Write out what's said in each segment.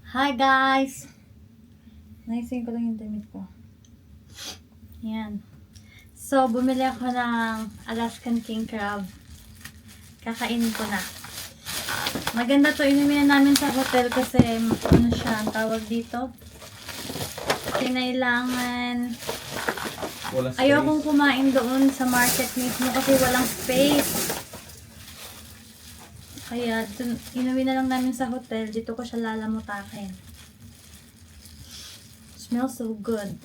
Hi guys! Naising ko lang yung damit ko. Yan. So, bumili ako ng Alaskan King Crab. Kakainin ko na. Maganda to. Inumin na namin sa hotel kasi ano siya, ang tawag dito. Kinailangan. Ayokong kumain doon sa market mismo kasi walang space. Kaya, inuwi na lang namin sa hotel. Dito ko siya lalamutakin. Smells so good.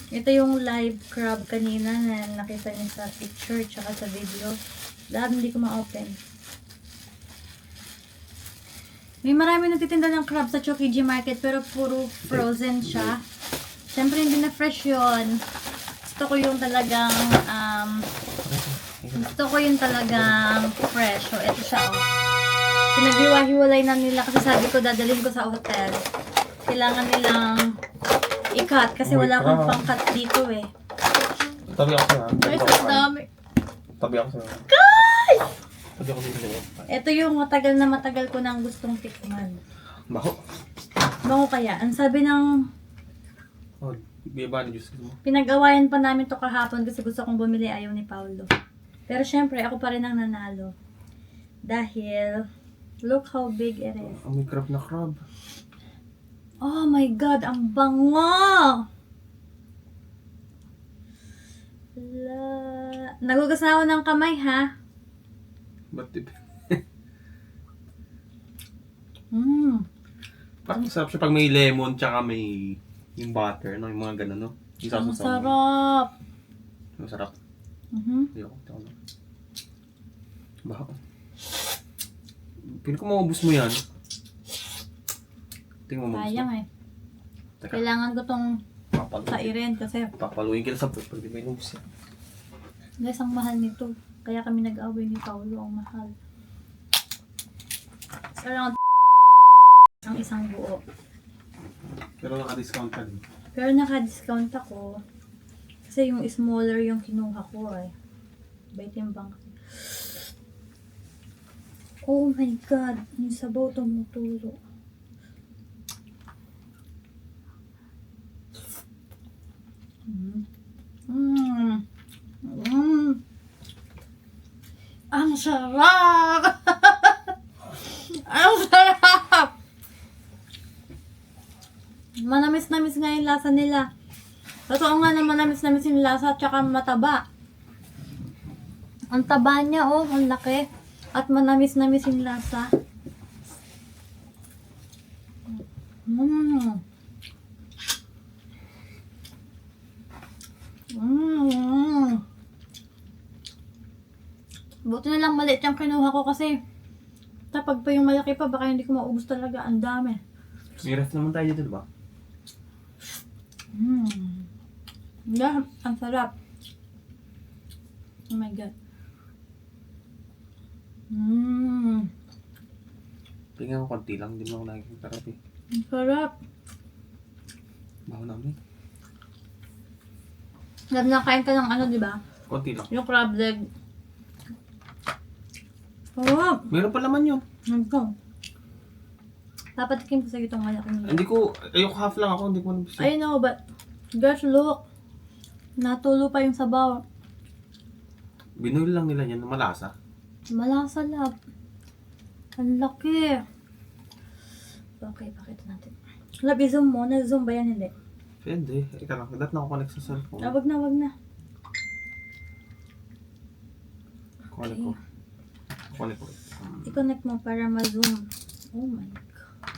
Ito yung live crab kanina na nakita niyo sa picture tsaka sa video. Lahat hindi ko ma-open. May marami nagtitinda ng crab sa Chokiji Market pero puro frozen siya. Siyempre hindi na fresh yon. Gusto ko yung talagang fresh. So, ito siya oh. Pinaghiwa-hiwalay na nila kasi sabi ko dadalhin ko sa hotel. Kailangan nilang i-cut kasi wala akong pang-cut dito eh. Tabi ako sa'yo. Guys, ang dami. Tabi ako sa'yo. Guys! Tabi ako dito sa'yo. Ito yung matagal ko nang gustong tikman. Bako. Bango kaya. Ang sabi ng Oh, biba ni juice mo. pinag-awayan pa namin to kahapon kasi gusto kong bumili, ayaw ni Paulo. Pero syempre, ako pa rin ang nanalo. Dahil, look how big it is. May crab na crab. Oh my God, ang bango! Nagugas na ako ng kamay, ha? Ba't tip? Parang masarap siya pag may lemon tsaka may yung butter, no? Yung mga ganun, no? Yung Ang sasasaw mo. sarap! Masarap. Ayoko. Bako. Pili ko maubos mo yan. Tingnan mo maubos Sayang mo. eh. Teka, Kailangan ko tong papaluin. sairin kasi Papaluin kita sa food pag di may inubos yan. guys, ang mahal nito. Kaya kami nag-away ni Paulo, ang mahal. It's around ang isang buo. Pero naka-discount ka din. Pero naka-discount ako. Kasi yung smaller yung kinuha ko eh. Bait yung bank. Oh my God! Yung sabaw tumutulo. Ang sarap! Ang sarap! Manamis-namis nga yung lasa nila. Totoo nga na manamis-namis yung lasa at saka mataba. Ang taba niya oh, ang laki. At manamis-namis yung lasa. Buti na lang maliit yung kinuha ko kasi kapag pa yung malaki pa, baka hindi ko maubos talaga. Ang dami. May ref naman tayo dito, diba? Yeah, ang sarap. Oh my God. Tingnan ko konti lang, hindi mo ako nakikita sarap eh. Ang sarap. Baho namin. Nakain ka ng ano, di ba? Konti lang. Yung crab leg. Sarap. Meron pa naman yun. Nandito. Papatikim ko sa itong malaki nila. Hindi ko, ayoko half lang ako, hindi ko nabisi. I know, but guys, look. Natulo pa yung sabaw. Binuil lang nila yan, malasa. Malasa lab. Ang laki. Okay, pakita natin. Lab, i-zoom mo. Na-zoom ba yan? Hindi. Pwede. Ika lang, dapat na ako connect sa cellphone. Wag na, wag na. Connect ko. Connect ko. I-connect mo para ma-zoom. Oh my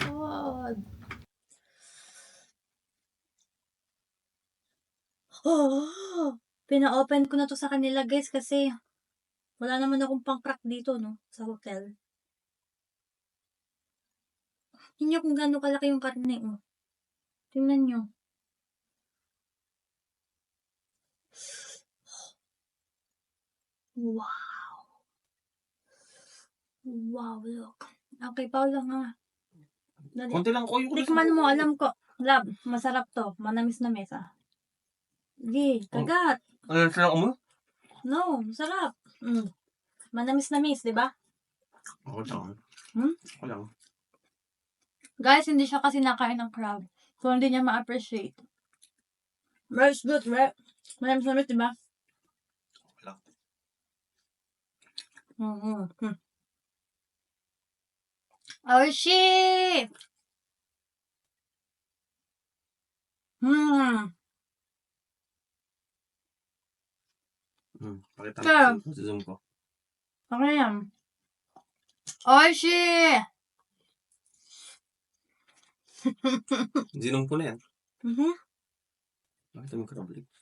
God. Oh, pina-open ko na to sa kanila guys kasi wala naman akong pang-crack dito no sa hotel. Tingnan nyo kung gaano kalaki yung karne oh. Tingnan nyo. Wow. Wow, look. Okay, Paula nga. Dali. Konti lang ko yung Tikman mo, alam ko. Lab, masarap to. Manamis na mesa. Sige, kagat. Ano sila mo? No, masarap. Manamis-namis, di ba? Ako lang. Hmm? Ako lang. Guys, hindi siya kasi nakain ng crab. So, hindi niya ma-appreciate. But it's good, right? Malam-samis, diba? Wala. Mm-hmm. Oh, shit! Hmm. Pakita Kaya, natin sa Zoom ko. ano yan? Oh, shit! Zoom ko na yan. Mm-hmm. Pakita mo crab legs.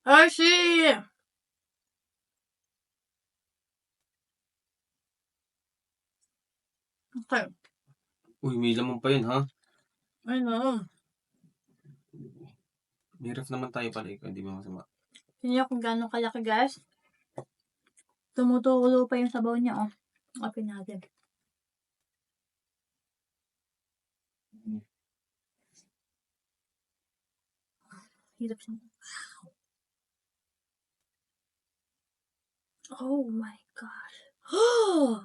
Oh, shit! Okay. Uy, may laman pa yun, ha? I know. May ref naman tayo pala, hindi mo masama. Tingnan niyo kung gaano kalaki, guys. Tumutulo pa yung sabaw niya, oh. Open natin. Hirap siya. Oh my gosh. Oh!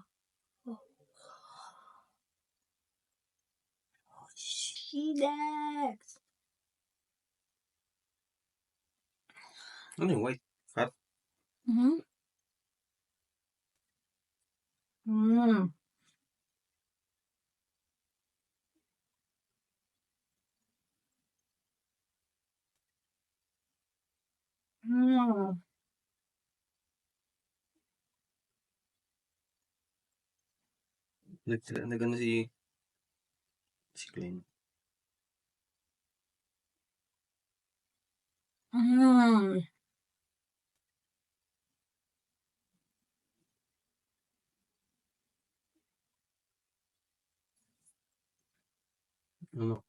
Chilex! Ano yung white? Fat? Mm-hmm. Mm. Mm. Nagano si Glenn. Mm. Ano?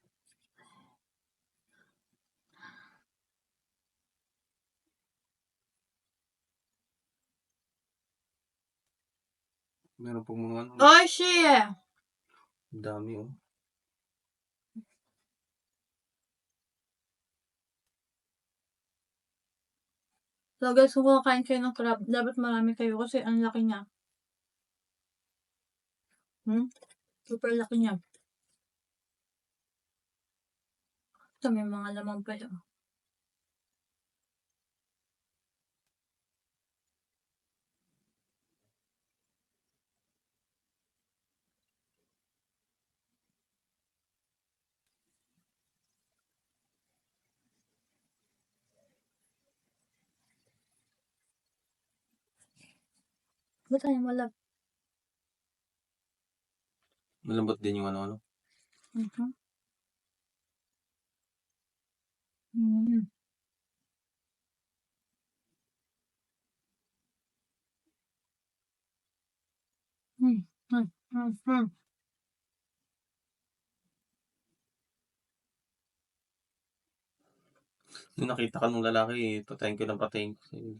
Meron pong mga ano. Oh, shit! Ang dami, oh. So guys, kung kumakain kayo ng crab, dapat marami kayo kasi ang laki niya. Super laki niya. Ito, may mga laman pa siya. Ba't tayo malab? Malambot din yung ano. Mm-hmm. Mm. Mm. Mm. Mm. Mm. Nung nakita ka nung lalaki, patayin ko ng patayin ko.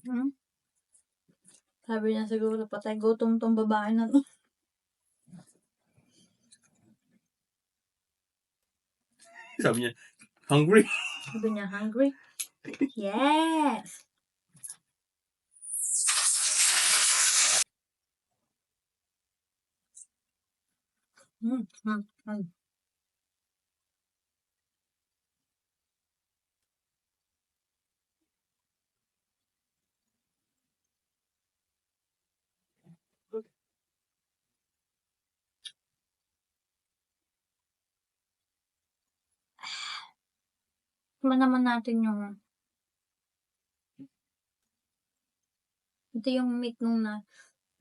Mm. Sabi niya siguro, patay gutom tong babae na to. Sabi niya, hungry. Sabi niya, hungry? Yes! Mm. Mm. Mm. Tikman naman natin yung ito yung meat nung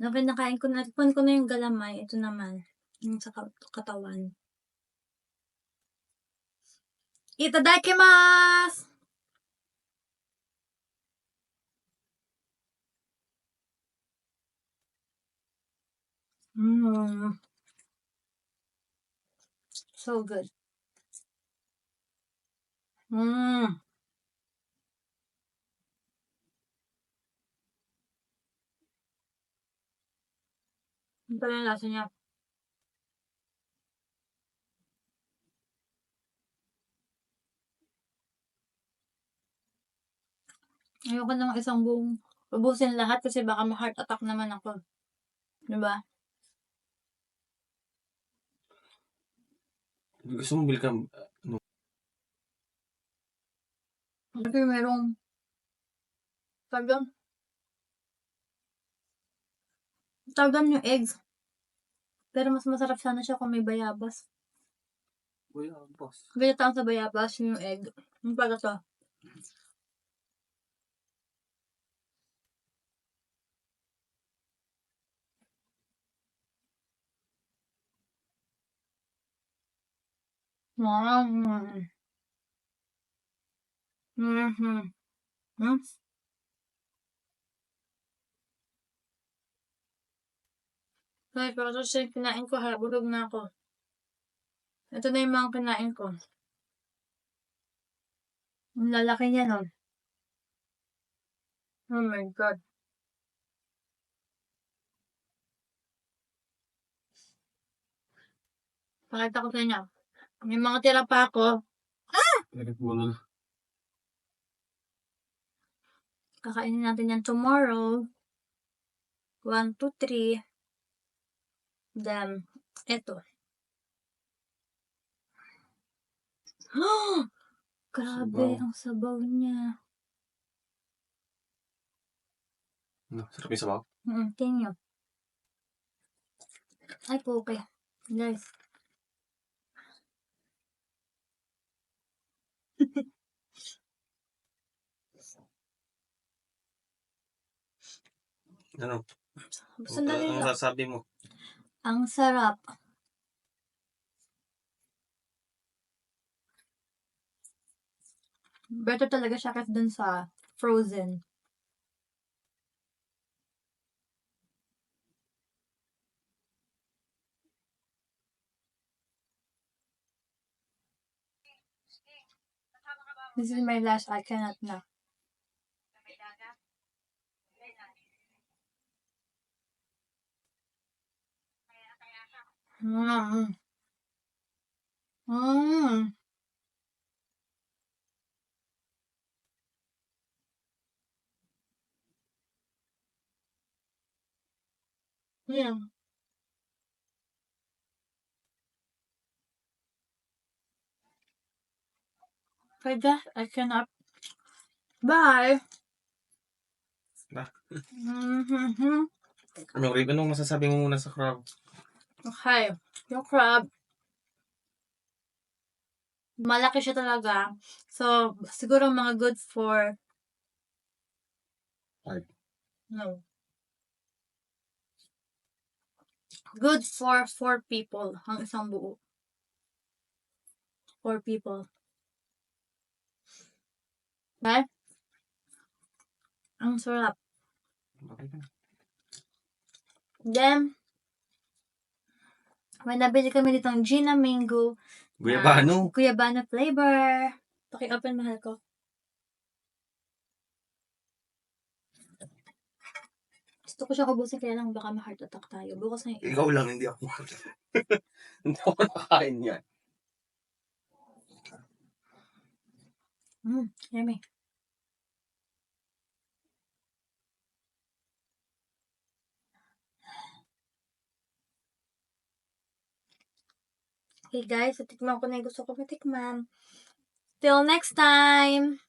nung kinakain ko na, tikman ko na yung galamay. Ito naman, yung sa katawan. Itadakimasu! Mmm. So good. Mmm. Ano pala yung lasa niya? Ayoko ng isang buong ubusin lahat kasi baka ma-heart attack naman ako. Diba? Gusto mo bili ka, Kasi merong tawag yung eggs. Pero mas masarap sana siya kung may bayabas. boss. Gayata sa bayabas yung egg. Yung pala to. Mm. Mhm. Hmm? Ay, pero siya yung kinain ko, ha, bulog na ako. Ito na yung mga kinain ko. Ang lalaki niya, no? Oh my God. Pakita ko sa inyo. May mga tira pa ako. Direct mo na. Kakainin natin yan tomorrow. 1, 2, 3. Then, eto. Grabe, Sabaw. ang sabaw niya. Sarap yung sabaw. Tingnan nyo. Ay, po, okay. Guys. Ano? Sandali Ang lang. sasabi mo? Ang sarap. Better talaga siya kasi dun sa frozen. This is my last. I cannot na. Mm. Mm. Yeah. For that, I cannot. Bye. Ba? Mm-hmm. Anong masasabi mo muna sa crab? Okay. Yung crab, malaki siya talaga. So, siguro mga good for... 5. No. Good for 4 people. Ang isang buo. 4 people. Okay? Ang sarap. Then, may nabili kami nitong Gina Mango. Guyabano. Guyabano flavor. Paki-open, mahal ko. Gusto ko siyang ubusin, kaya lang baka ma-heart attack tayo. Bukas na yung Ikaw lang, hindi ako. Hindi ako nakakain yan. Yummy. Okay guys, tikman ko na yung gusto ko matikman. Till next time!